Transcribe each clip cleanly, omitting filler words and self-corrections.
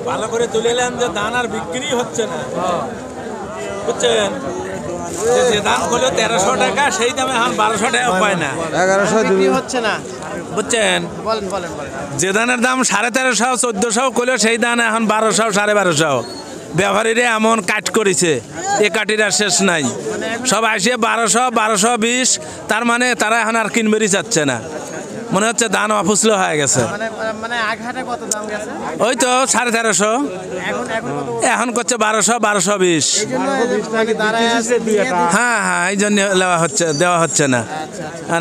ভালো করে তুলেলেন যে ধান আর বিক্রি হচ্ছে না, বুঝছেন? যে দাম হলো 1300 টাকা, সেই দামে এখন 1200 টাকা পায় না, 1100 বিক্রি হচ্ছে না। বুঝছেন? বলেন বলেন বলেন। যে ধানের দাম 1350 1400 করলো, সেই ধান এখন 1200 1250। ব্যবহারীরা এমন কাট করেছে, এ কাটির আর শেষ নাই। সব আসিয়ে 1200 1220, তার মানে তারা এখন আর কিনবেরই চাচ্ছে না। মনে হচ্ছে ধান অফুসলো হয়ে গেছে। মানে আঘাটে কত দাম গেছে? ওই তো 1350, এখন করছে 1200 1220। হ্যাঁ হ্যাঁ, এই জন্য দেওয়া হচ্ছে না।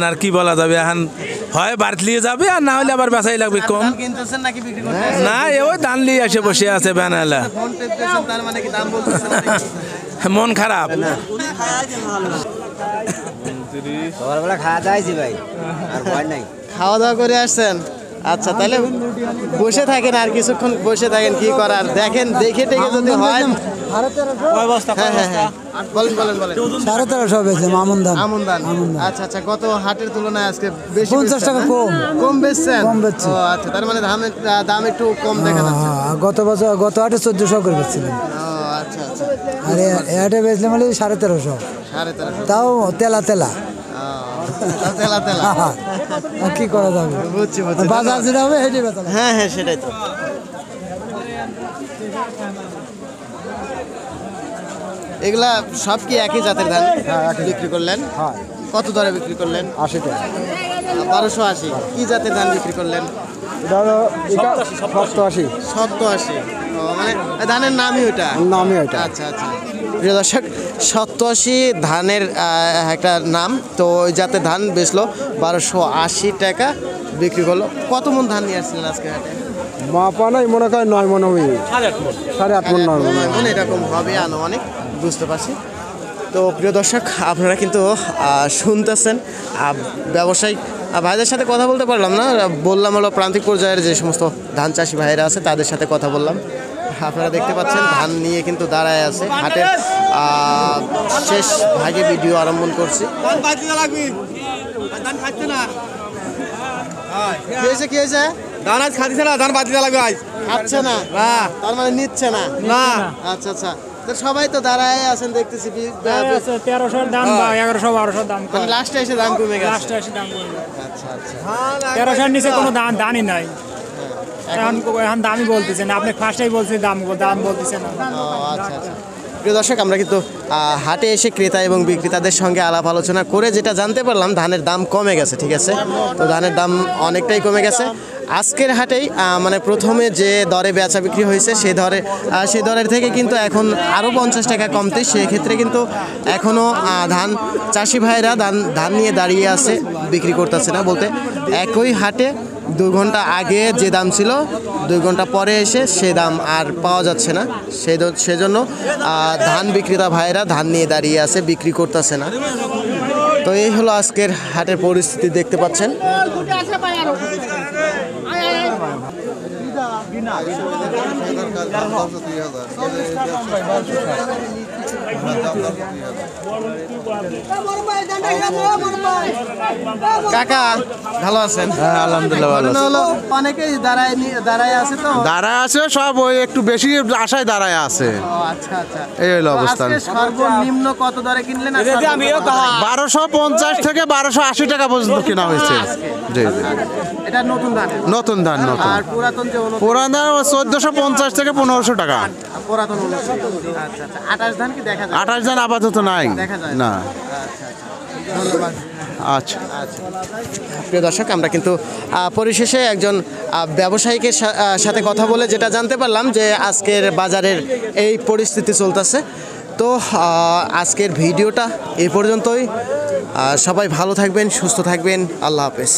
আর কি বলা যাবে, এখন হয় বাড়তিয়ে যাবে, আর না হলে আবার বেচাই লাগবে কম। না, ওই ধান নিয়ে এসে বসে আছে বেনালা। মন খারাপ। খাওয়া দাওয়া করে আসছেন? আচ্ছা, তাহলে বসে থাকেন, আর কিছুক্ষণ বসে থাকেন, কি করার। দেখেন, দেখে টেকে যদি হয়। বলেন বলেন বলেন। 1350 বেচে আমন ধান। আমন ধান। আচ্ছা আচ্ছা, গত হাটের তুলনায় আজকে বেশি 50 টাকা কম। কম বেচছেন? কম বেচছি। ও আচ্ছা, তার মানে ধানের দাম একটু কম দেখা যাচ্ছে। গত হাটে 1400 করে বেচছিলেন। ও আচ্ছা আচ্ছা। আর এই হাটে বেচলে মানে 1350। 1350, তাও তেলা তেলা। তেলা তেলা। কি করা যাবে? বুঝছি বুঝছি। বাজার যেটা হবে সেটাই বেচা। হ্যাঁ হ্যাঁ, সেটাই তো। এগুলা সব কি একই জাতের ধান বিক্রি করলেন? কত দরে বিক্রি করলেন? 80 টাকা। 1280। কি জাতের ধান বিক্রি করলেন? 87। 87। মানে ধানের নামই ওইটা? নামই ওইটা। আচ্ছা আচ্ছা, প্রিয় দর্শক, 87 ধানের একটা নাম। তো ওই জাতের ধান বেচলো 1280 টাকা বিক্রি করলো। কত মন ধান নিয়ে আসছিলেন আজকে হাটে? মাপা নাই, মনে করেন 9 মন হবে। 8.5 মন 9 মন এরকম হবে আনুমানিক, বুঝতে পারছি। তো প্রিয় দর্শক, আপনারা কিন্তু শুনতেছেন ব্যবসায়িক ভাইদের সাথে কথা বলতে পারলাম না, বললাম হলো প্রান্তিক পর্যায়ের যে সমস্ত ধান চাষি ভাইরা আছে তাদের সাথে কথা বললাম। আপনারা দেখতে পাচ্ছেন ধান নিয়ে কিন্তু দাঁড়ায় আছে। হাটের শেষ ভাগে ভিডিও আরম্ভ করছি। কি হয়েছে কি হয়েছে? ধান আজ খাচ্ছি না, ধান বাদ দিতে লাগবে আজ। খাচ্ছে না? তার মানে নিচ্ছে না? না। আচ্ছা আচ্ছা, তো সবাই তো দাঁড়ায় আছেন দেখতেছি। 1300 দাম বা 1100 1200 দাম, মানে লাস্টে এসে দাম কমে গেছে। লাস্টে এসে দাম কমে গেছে। আচ্ছা আচ্ছা, 1300 নিচে কোনো দানই নাই। এখন দামই বলতেছে না, আপনি ফার্স্টেই বলছেন দাম বলতেছে না। আচ্ছা আচ্ছা। প্রিয় দর্শক, আমরা কিন্তু হাটে এসে ক্রেতা এবং বিক্রেতাদের সঙ্গে আলাপ আলোচনা করে যেটা জানতে পারলাম, ধানের দাম কমে গেছে। ঠিক আছে, তো ধানের দাম অনেকটাই কমে গেছে আজকের হাটেই। মানে প্রথমে যে দরে বেচা বিক্রি হয়েছে সেই দরের থেকে কিন্তু এখন আরও 50 টাকা কমতে, সেক্ষেত্রে কিন্তু এখনও ধান চাষি ভাইরা ধান নিয়ে দাঁড়িয়ে আছে, বিক্রি করতেছে না। বলতে একই হাটে 2 ঘন্টা আগে যে দাম ছিল, 2 ঘন্টা পরে এসে সে দাম আর পাওয়া যাচ্ছে না। সেজন্য ধান বিক্রেতা ভাইরা ধান নিয়ে দাঁড়িয়ে আছে, বিক্রি করতেছে না। তো এই হলো আজকের হাটের পরিস্থিতি, দেখতে পাচ্ছেন। কাকা ভালো আছেন? হ্যাঁ, আলহামদুলিল্লাহ ভালো আছি। হলো অনেকেই দাঁড়ায় আছে, তো দাঁড়ায় আছে সব, ওই একটু বেশি আশায় দাঁড়ায় আছে। আচ্ছা আচ্ছা, এই হলো অবস্থান। আজকে সর্বনিম্ন কত দরে কিনলেন? 1250 থেকে 1280 টাকা পর্যন্ত কেনা হয়েছে। জি জি, এটা নতুন ধান? নতুন ধান। নতুন আর পুরাতন যে পুরান ধান 1450 থেকে 1500 টাকা। পুরাতন 1900। আচ্ছা আচ্ছা, 28 ধান কি দেখা যায়? 28 ধান আপাতত নাই। দেখা যায় না। আচ্ছা আচ্ছা, ধন্যবাদ। আচ্ছা আচ্ছা, প্রিয় দর্শক, আমরা কিন্তু পরিশেষে একজন ব্যবসায়িকের সাথে কথা বলে যেটা জানতে পারলাম যে আজকের বাজারের এই পরিস্থিতি চলতেছে। তো আজকের ভিডিওটা এই পর্যন্তই। সবাই ভালো থাকবেন, সুস্থ থাকবেন। আল্লাহ হাফেজ।